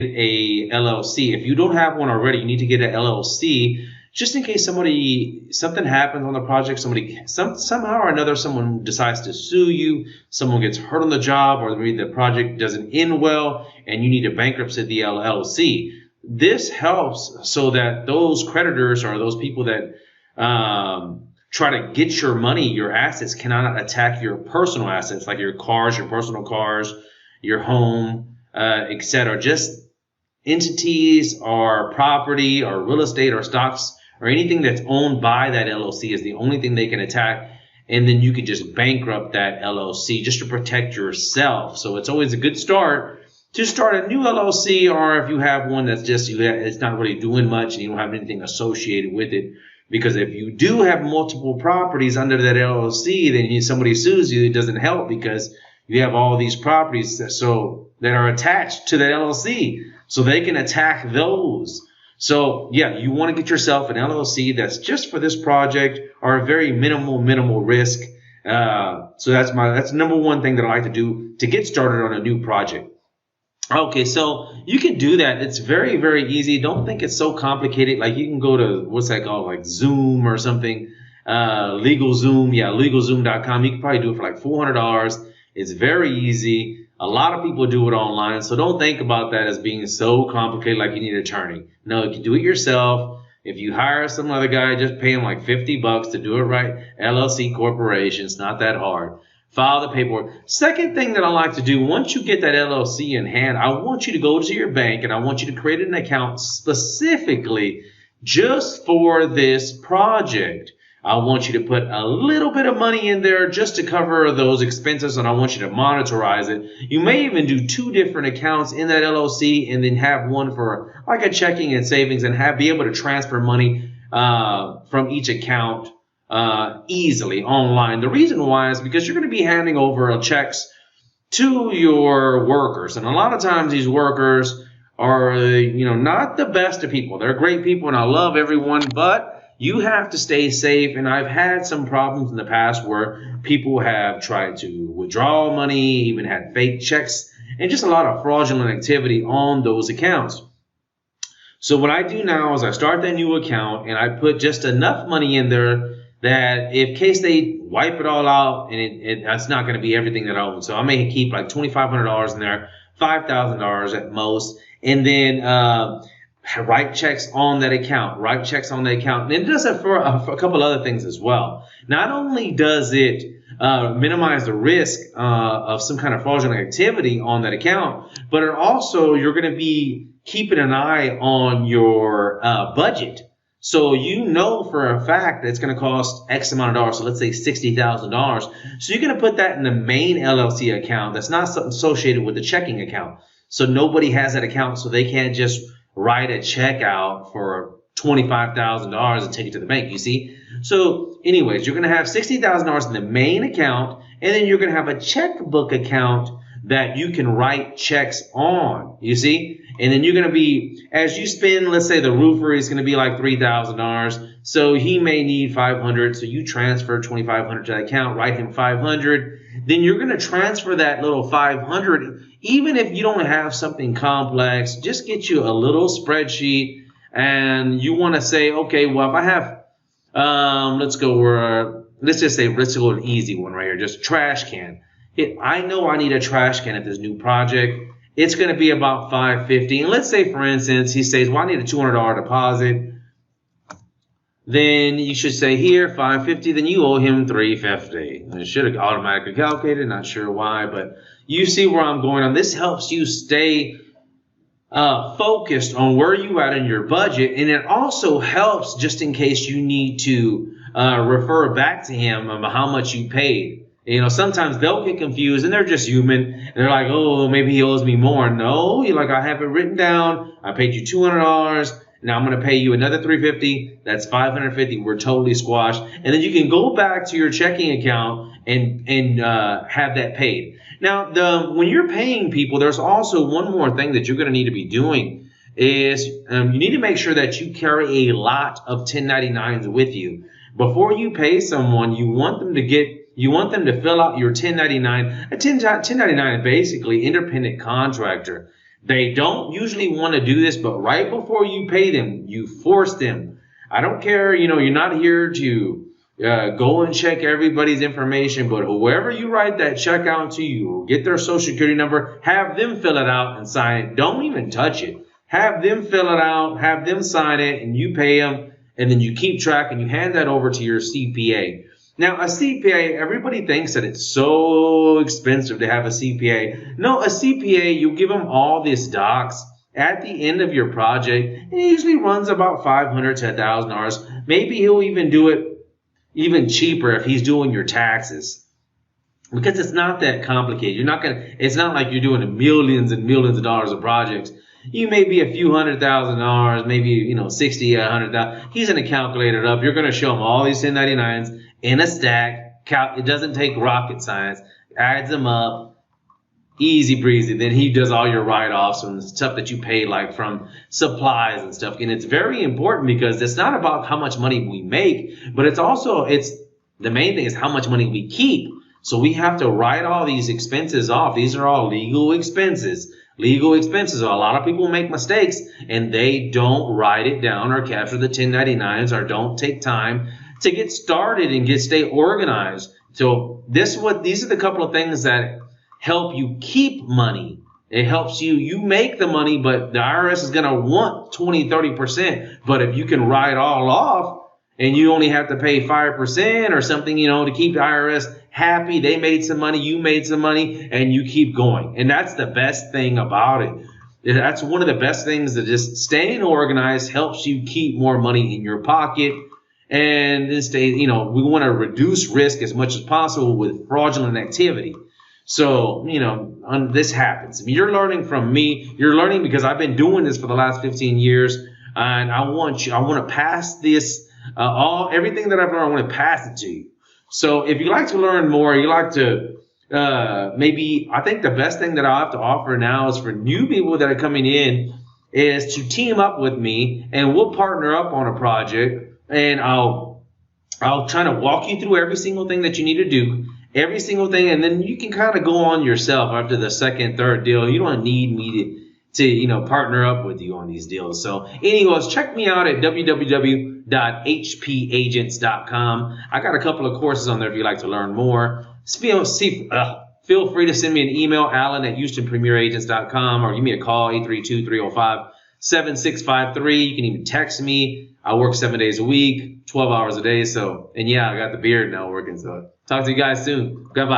a LLC. If you don't have one already, you need to get an LLC just in case something happens on the project, somehow or another, someone decides to sue you, someone gets hurt on the job, or maybe the project doesn't end well and you need to bankruptcy the LLC. This helps so that those creditors or those people that try to get your money, your assets, cannot attack your personal assets like your cars, your personal cars, your home, etc. Just entities or property or real estate or stocks or anything that's owned by that LLC is the only thing they can attack. And then you can just bankrupt that LLC just to protect yourself. So it's always a good start to start a new LLC, or if you have one that's just, it's not really doing much and you don't have anything associated with it. Because if you do have multiple properties under that LLC, then somebody sues you, it doesn't help because you have all these properties that are attached to that LLC. So they can attack those. So yeah, you want to get yourself an LLC that's just for this project or a very minimal risk. So that's number one thing that I like to do to get started on a new project. Okay, so you can do that. It's very, very easy. Don't think it's so complicated. Like you can go to, what's that called? Like Zoom or something. LegalZoom. Yeah, LegalZoom.com. You can probably do it for like $400. It's very easy. A lot of people do it online, so don't think about that as being so complicated like you need an attorney. No, you can do it yourself. If you hire some other guy, just pay him like $50 to do it right. LLC corporation, it's not that hard. File the paperwork. Second thing that I like to do, once you get that LLC in hand, I want you to go to your bank and I want you to create an account specifically just for this project. I want you to put a little bit of money in there just to cover those expenses, and I want you to monitorize it. You may even do 2 different accounts in that LLC and then have one for like a checking and savings and be able to transfer money from each account easily online. The reason why is because you're going to be handing over checks to your workers, and a lot of times these workers are not the best of people. They're great people and I love everyone, but you have to stay safe, and I've had some problems in the past where people have tried to withdraw money, even had fake checks, and just a lot of fraudulent activity on those accounts. So what I do now is I start that new account and I put just enough money in there that in case they wipe it all out, and that's not going to be everything that I own. So I may keep like $2,500 in there, $5,000 at most, and then write checks on that account, And it does it for a couple other things as well. Not only does it minimize the risk of some kind of fraudulent activity on that account, but it also, you're going to be keeping an eye on your budget. So you know for a fact that it's going to cost X amount of dollars. So let's say $60,000. So you're going to put that in the main LLC account that's not associated with the checking account. So nobody has that account, so they can't just write a check out for $25,000 and take it to the bank, you see? So anyways, you're going to have $60,000 in the main account, and then you're going to have a checkbook account that you can write checks on, you see? And then you're going to be, as you spend, let's say the roofer is going to be like $3,000, so he may need $500, so you transfer $2,500 to that account, write him $500, then you're going to transfer that little $500. Even if you don't have something complex, just get you a little spreadsheet, and you want to say, okay, well, if I have, let's go an easy one right here, just trash can. I know I need a trash can at this new project. It's going to be about $550. And let's say, for instance, he says, well, I need a $200 deposit. Then you should say here, $550. Then you owe him $350. And it should have automatically calculated. Not sure why, but you see where I'm going on. This helps you stay focused on where you at in your budget. And it also helps just in case you need to refer back to him about how much you paid. Sometimes they'll get confused and they're just human. And they're like, oh, maybe he owes me more. No, you're like, I have it written down. I paid you $200. Now I'm going to pay you another $350. That's $550. We're totally squashed. And then you can go back to your checking account and have that paid. Now, when you're paying people, there's also one more thing that you're going to need to be doing is you need to make sure that you carry a lot of 1099s with you. Before you pay someone, you want them to fill out your 1099. A 1099 is basically independent contractor. They don't usually want to do this, but right before you pay them, you force them. I don't care, you're not here to go and check everybody's information, but whoever you write that check out to, you get their social security number, have them fill it out and sign it. Don't even touch it. Have them fill it out, have them sign it, and you pay them, and then you keep track and you hand that over to your CPA. Now, a CPA, everybody thinks that it's so expensive to have a CPA. No, a CPA, you give them all these docs at the end of your project. It usually runs about $500 to $1,000. Maybe he'll even do it even cheaper if he's doing your taxes, because it's not that complicated. It's not like you're doing millions and millions of dollars of projects. You may be a few $100,000, maybe, 60, 100,000. He's going to calculate it up. You're going to show him all these 1099s in a stack. It doesn't take rocket science. Adds them up. Easy breezy. Then he does all your write-offs and stuff that you paid, like from supplies and stuff. And it's very important, because it's not about how much money we make, but it's the main thing is how much money we keep. So we have to write all these expenses off. These are all legal expenses. Legal expenses. A lot of people make mistakes and they don't write it down or capture the 1099s, or don't take time to get started and stay organized. So these are the couple of things that help you keep money. It helps you make the money, but the IRS is going to want 20, 30%. But if you can write all off and you only have to pay 5% or something, to keep the IRS happy, they made some money, you made some money, and you keep going. And that's the best thing about it. That's one of the best things, that just staying organized helps you keep more money in your pocket. And we want to reduce risk as much as possible with fraudulent activity. So, this happens. If you're learning from me, you're learning because I've been doing this for the last 15 years, and I want to pass this, everything that I've learned, I want to pass it to you. So if you like to learn more, you like to, I think the best thing that I have to offer now is for new people that are coming in is to team up with me, and we'll partner up on a project, and I'll try to walk you through every single thing that you need to do. Every single thing, and then you can kind of go on yourself after the second, third deal. You don't need me to partner up with you on these deals. So anyways, check me out at www.hpagents.com. I got a couple of courses on there if you'd like to learn more. Feel free to send me an email, alan@houstonpremieragents.com, or give me a call, 832-305-7653. You can even text me. I work 7 days a week, 12 hours a day. So, and yeah, I got the beard now working. So talk to you guys soon. Goodbye.